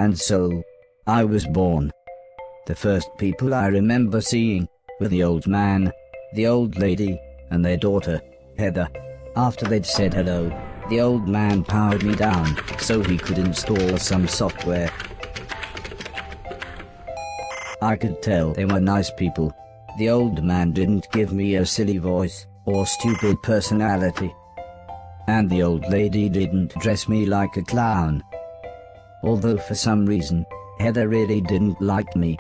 And so, I was born. The first people I remember seeing were the old man, the old lady, and their daughter, Heather. After they'd said hello, the old man powered me down so he could install some software. I could tell they were nice people. The old man didn't give me a silly voice or stupid personality. And the old lady didn't dress me like a clown. Although for some reason, Heather really didn't like me.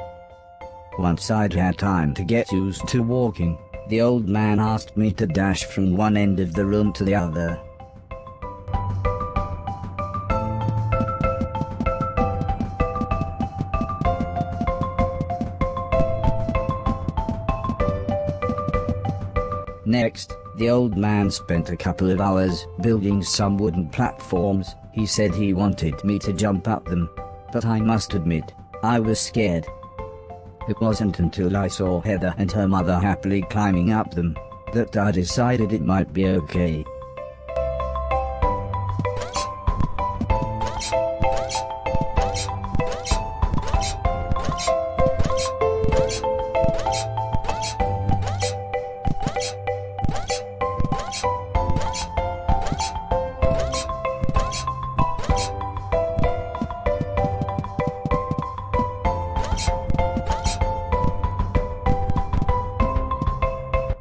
Once I'd had time to get used to walking, the old man asked me to dash from one end of the room to the other. Next, the old man spent a couple of hours building some wooden platforms. He said he wanted me to jump up them, but I must admit, I was scared. It wasn't until I saw Heather and her mother happily climbing up them that I decided it might be okay.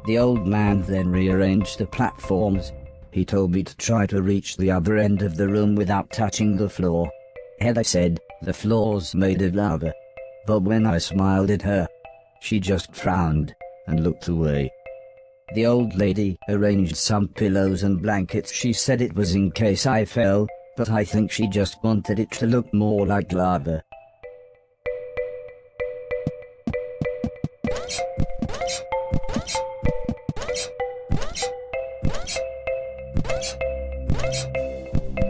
The old man then rearranged the platforms. He told me to try to reach the other end of the room without touching the floor. Heather said the floor's made of lava. But when I smiled at her, she just frowned and looked away. The old lady arranged some pillows and blankets. She said it was in case I fell, but I think she just wanted it to look more like lava.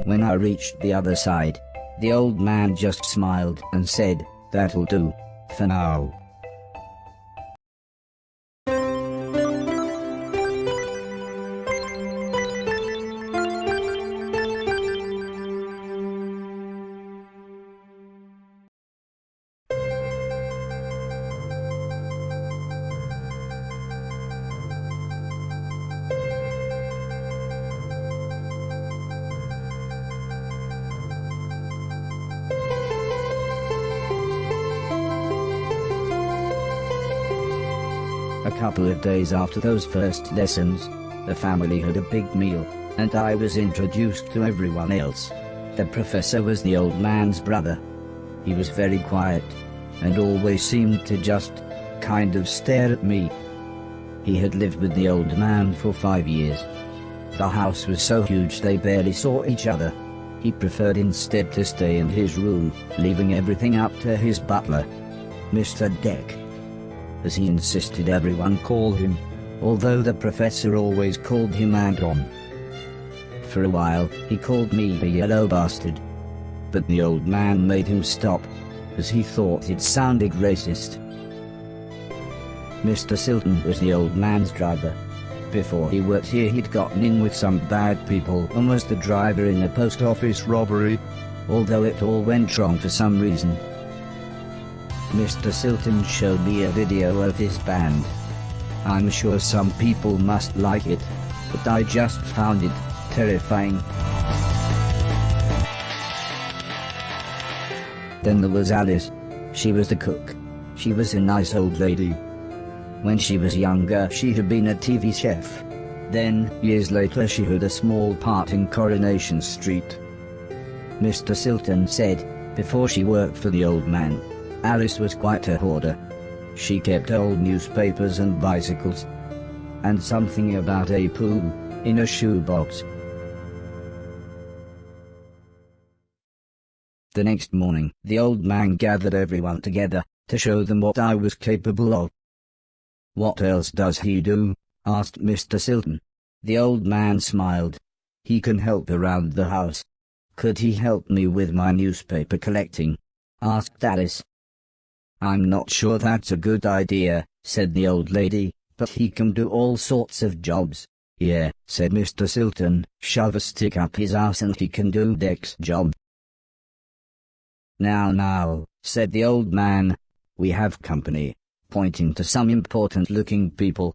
When I reached the other side, the old man just smiled and said, "That'll do, for now." couple of days after those first lessons, the family had a big meal, and I was introduced to everyone else. The professor was the old man's brother. He was very quiet, and always seemed to just kind of stare at me. He had lived with the old man for 5 years. The house was so huge they barely saw each other. He preferred instead to stay in his room, leaving everything up to his butler, Mr. Deck, as he insisted everyone call him, although the professor always called him Anton. For a while, he called me a yellow bastard, but the old man made him stop, as he thought it sounded racist. Mr. Silton was the old man's driver. Before he worked here, he'd gotten in with some bad people and was the driver in a post office robbery, although it all went wrong for some reason. Mr. Silton showed me a video of his band. I'm sure some people must like it, but I just found it terrifying. Then there was Alice. She was the cook. She was a nice old lady. When she was younger, she had been a TV chef. Then, years later, she had a small part in Coronation Street. Mr. Silton said, before she worked for the old man, Alice was quite a hoarder. She kept old newspapers and bicycles, and something about a poo in a shoebox. The next morning, the old man gathered everyone together to show them what I was capable of. "What else does he do?" asked Mr. Silton. The old man smiled. "He can help around the house." "Could he help me with my newspaper collecting?" asked Alice. "I'm not sure that's a good idea," said the old lady, "but he can do all sorts of jobs." "Yeah," said Mr. Silton, "shove a stick up his ass and he can do Deck's job." Now, said the old man, "we have company," pointing to some important-looking people.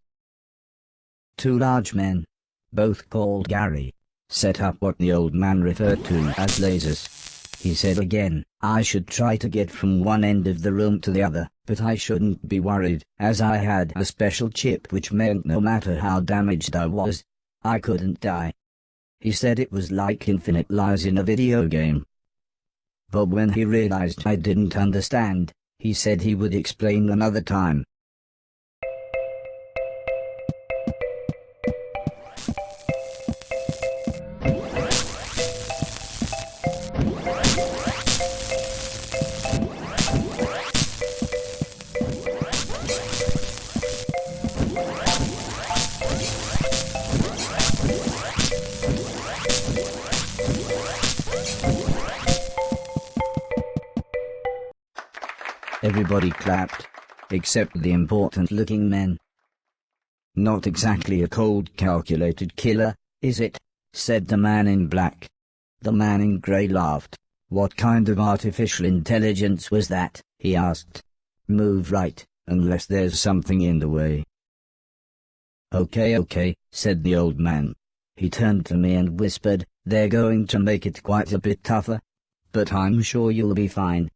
2 large men, both called Gary, set up what the old man referred to as lasers. He said again, I should try to get from one end of the room to the other, but I shouldn't be worried, as I had a special chip which meant no matter how damaged I was, I couldn't die. He said it was like infinite lives in a video game. But when he realized I didn't understand, he said he would explain another time. Everybody clapped, except the important-looking men. "Not exactly a cold, calculated killer, is it?" said the man in black. The man in grey laughed. "What kind of artificial intelligence was that?" he asked. "Move right, unless there's something in the way." Okay, said the old man. He turned to me and whispered, "They're going to make it quite a bit tougher, but I'm sure you'll be fine."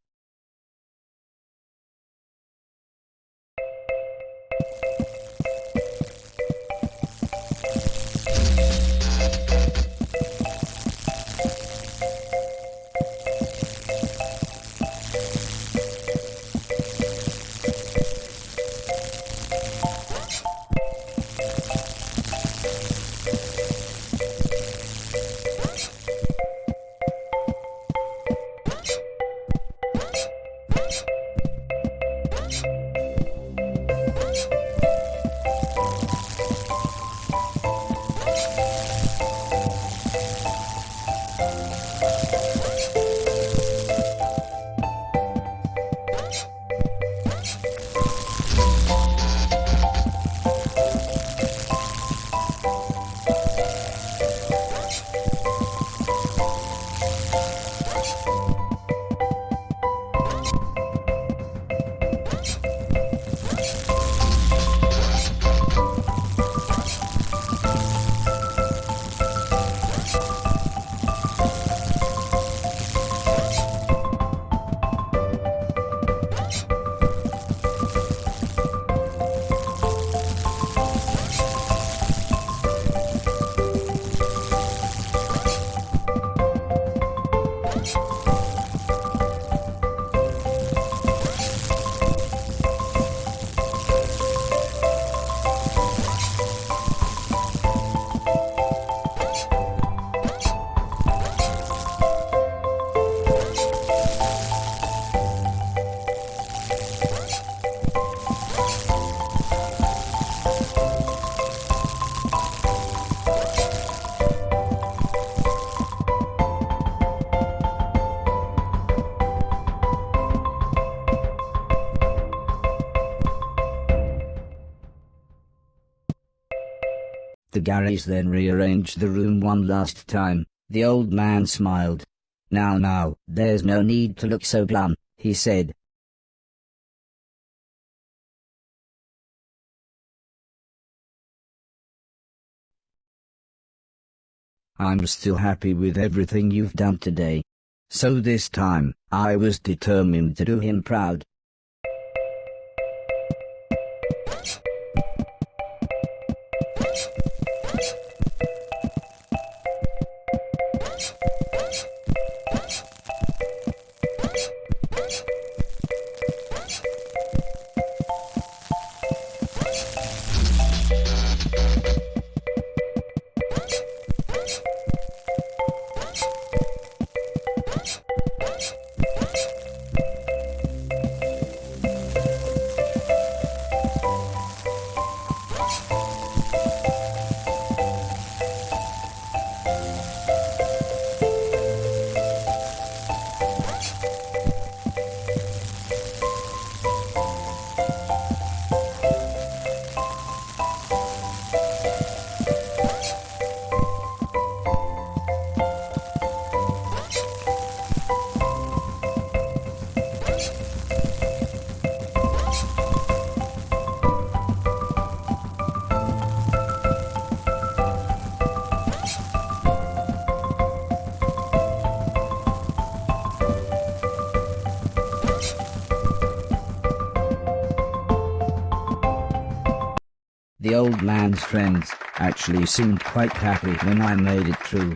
Mr. Garry's then rearranged the room one last time. The old man smiled. Now, there's no need to look so glum, he said. I'm still happy with everything you've done today. So this time, I was determined to do him proud. The old man's friends actually seemed quite happy when I made it through.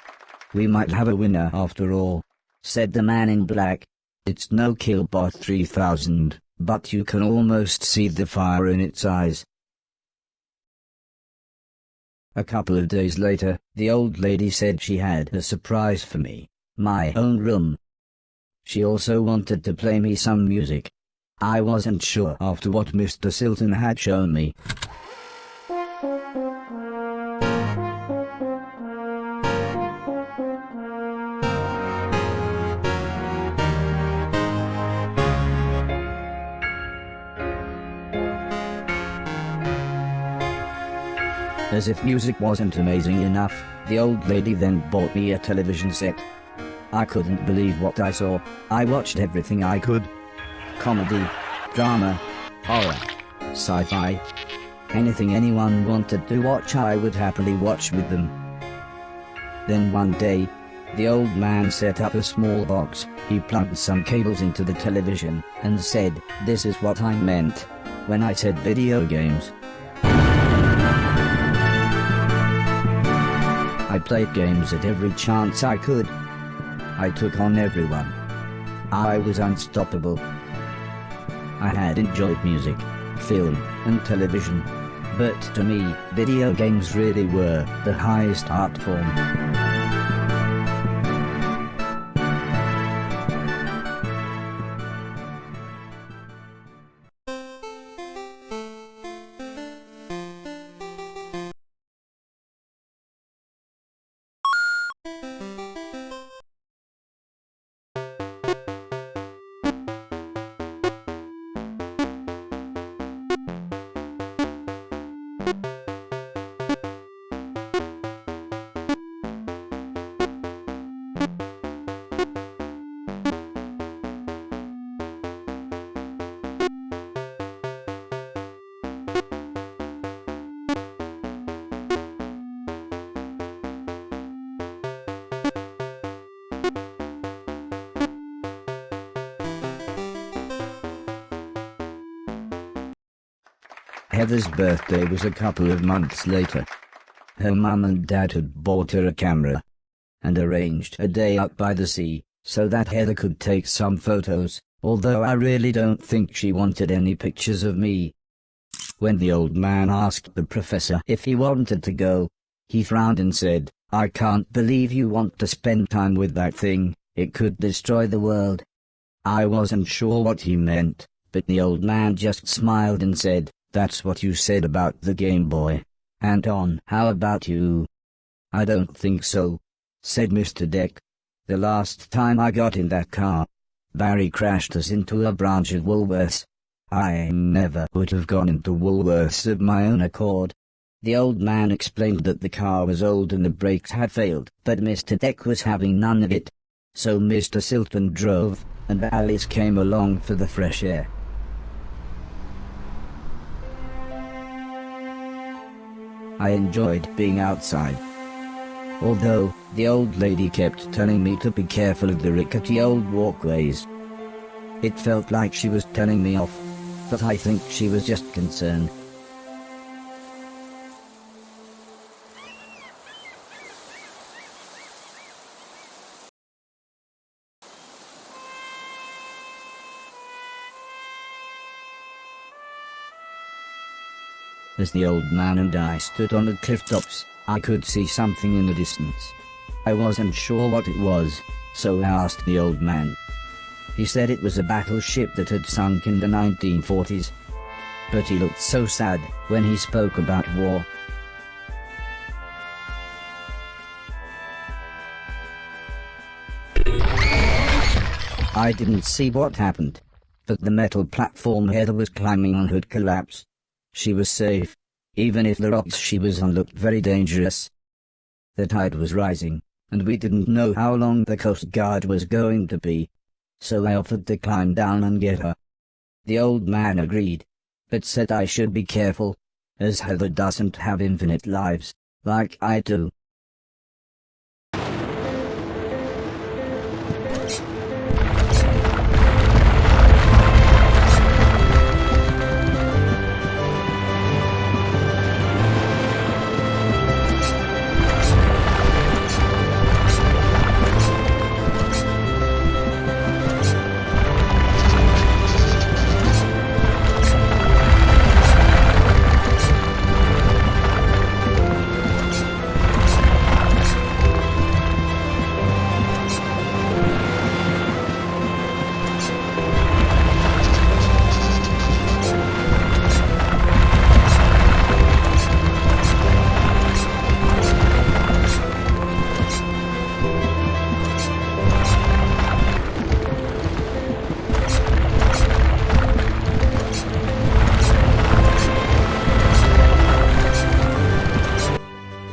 We might have a winner after all, said the man in black. It's no Killbot 3000, but you can almost see the fire in its eyes. A couple of days later, the old lady said she had a surprise for me, my own room. She also wanted to play me some music. I wasn't sure after what Mr. Silton had shown me. As if music wasn't amazing enough, the old lady then bought me a television set. I couldn't believe what I saw. I watched everything I could. Comedy, drama, horror, sci-fi. Anything anyone wanted to watch I would happily watch with them. Then one day, the old man set up a small box. He plugged some cables into the television and said, "This is what I meant when I said video games." I played games at every chance I could. I took on everyone. I was unstoppable. I had enjoyed music, film, and television. But to me, video games really were the highest art form. Heather's birthday was a couple of months later. Her mum and dad had bought her a camera and arranged a day out by the sea so that Heather could take some photos, although I really don't think she wanted any pictures of me. When the old man asked the professor if he wanted to go, he frowned and said, "I can't believe you want to spend time with that thing, it could destroy the world." I wasn't sure what he meant, but the old man just smiled and said, "That's what you said about the Game Boy. Anton, how about you?" "I don't think so," said Mr. Deck. "The last time I got in that car, Barry crashed us into a branch of Woolworths. I never would have gone into Woolworths of my own accord. The old man explained that the car was old and the brakes had failed, but Mr. Deck was having none of it. So Mr. Silton drove, and Alice came along for the fresh air. I enjoyed being outside. Although, the old lady kept telling me to be careful of the rickety old walkways. It felt like she was telling me off, but I think she was just concerned. As the old man and I stood on the cliff tops, I could see something in the distance. I wasn't sure what it was, so I asked the old man. He said it was a battleship that had sunk in the 1940s. But he looked so sad when he spoke about war. I didn't see what happened, but the metal platform Heather was climbing on had collapsed. She was safe, even if the rocks she was on looked very dangerous. The tide was rising, and we didn't know how long the Coast Guard was going to be, so I offered to climb down and get her. The old man agreed, but said I should be careful, as Heather doesn't have infinite lives, like I do.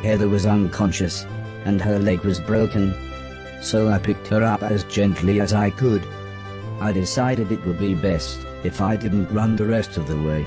Heather was unconscious, and her leg was broken, so I picked her up as gently as I could. I decided it would be best if I didn't run the rest of the way.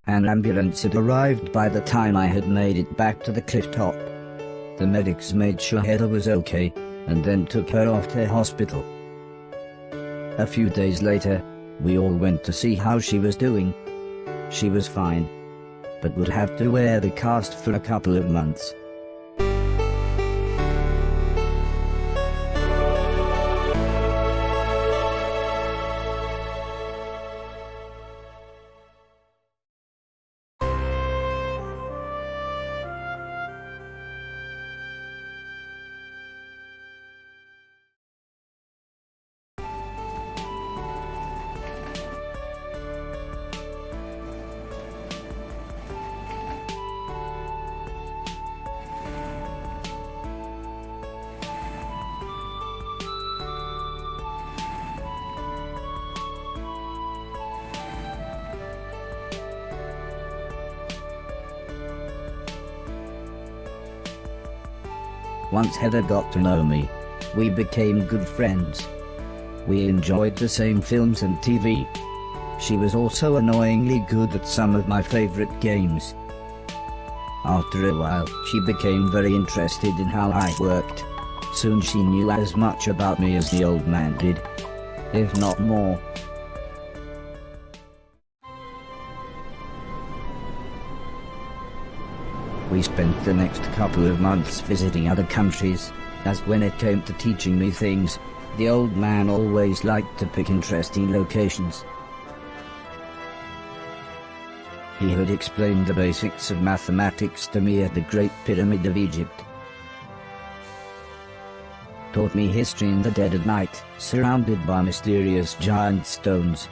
An ambulance had arrived by the time I had made it back to the cliff top. The medics made sure Heather was okay, and then took her off to hospital. A few days later, we all went to see how she was doing. She was fine, but would have to wear the cast for a couple of months. Once Heather got to know me, we became good friends. We enjoyed the same films and TV. She was also annoyingly good at some of my favorite games. After a while, she became very interested in how I worked. Soon she knew as much about me as the old man did, if not more. We spent the next couple of months visiting other countries, as when it came to teaching me things, the old man always liked to pick interesting locations. He had explained the basics of mathematics to me at the Great Pyramid of Egypt. Taught me history in the dead of night, surrounded by mysterious giant stones.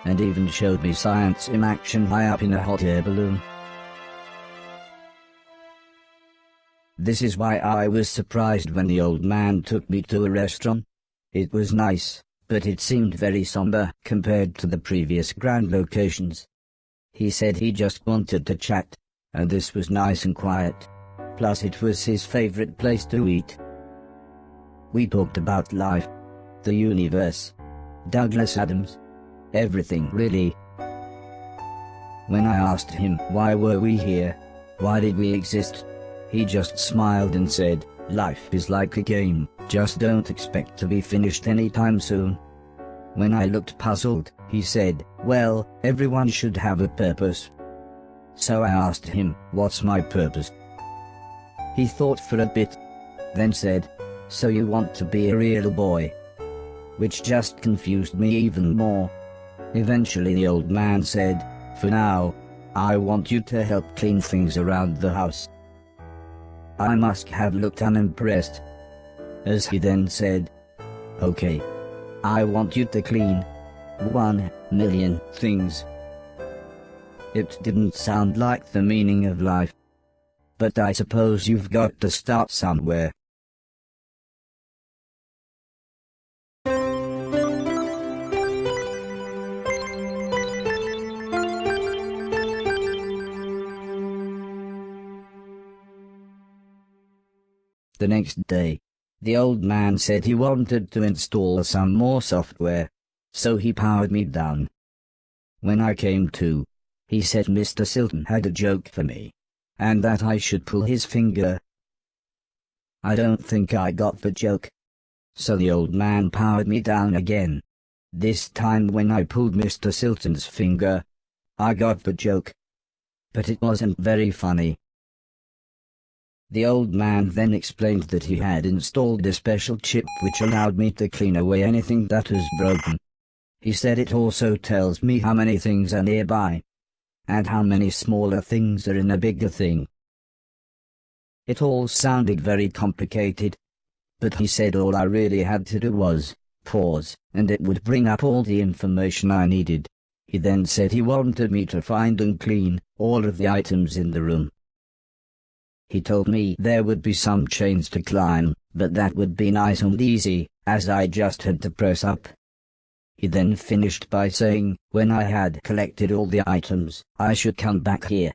And even showed me science in action high up in a hot air balloon. This is why I was surprised when the old man took me to a restaurant. It was nice, but it seemed very somber compared to the previous grand locations. He said he just wanted to chat, and this was nice and quiet. Plus it was his favorite place to eat. We talked about life, the universe, Douglas Adams, everything really. When I asked him why were we here, why did we exist, he just smiled and said, life is like a game, just don't expect to be finished anytime soon. When I looked puzzled, he said, well, everyone should have a purpose. So I asked him, what's my purpose? He thought for a bit, then said, so you want to be a real boy? Which just confused me even more. Eventually the old man said, for now, I want you to help clean things around the house. I must have looked unimpressed, as he then said, okay, I want you to clean 1,000,000 things. It didn't sound like the meaning of life. But I suppose you've got to start somewhere. The next day, the old man said he wanted to install some more software, so he powered me down. When I came to, he said Mr. Silton had a joke for me, and that I should pull his finger. I don't think I got the joke. So the old man powered me down again. This time when I pulled Mr. Silton's finger, I got the joke. But it wasn't very funny. The old man then explained that he had installed a special chip which allowed me to clean away anything that was broken. He said it also tells me how many things are nearby, and how many smaller things are in a bigger thing. It all sounded very complicated, but he said all I really had to do was pause, and it would bring up all the information I needed. He then said he wanted me to find and clean all of the items in the room. He told me there would be some chains to climb, but that would be nice and easy, as I just had to press up. He then finished by saying, when I had collected all the items, I should come back here.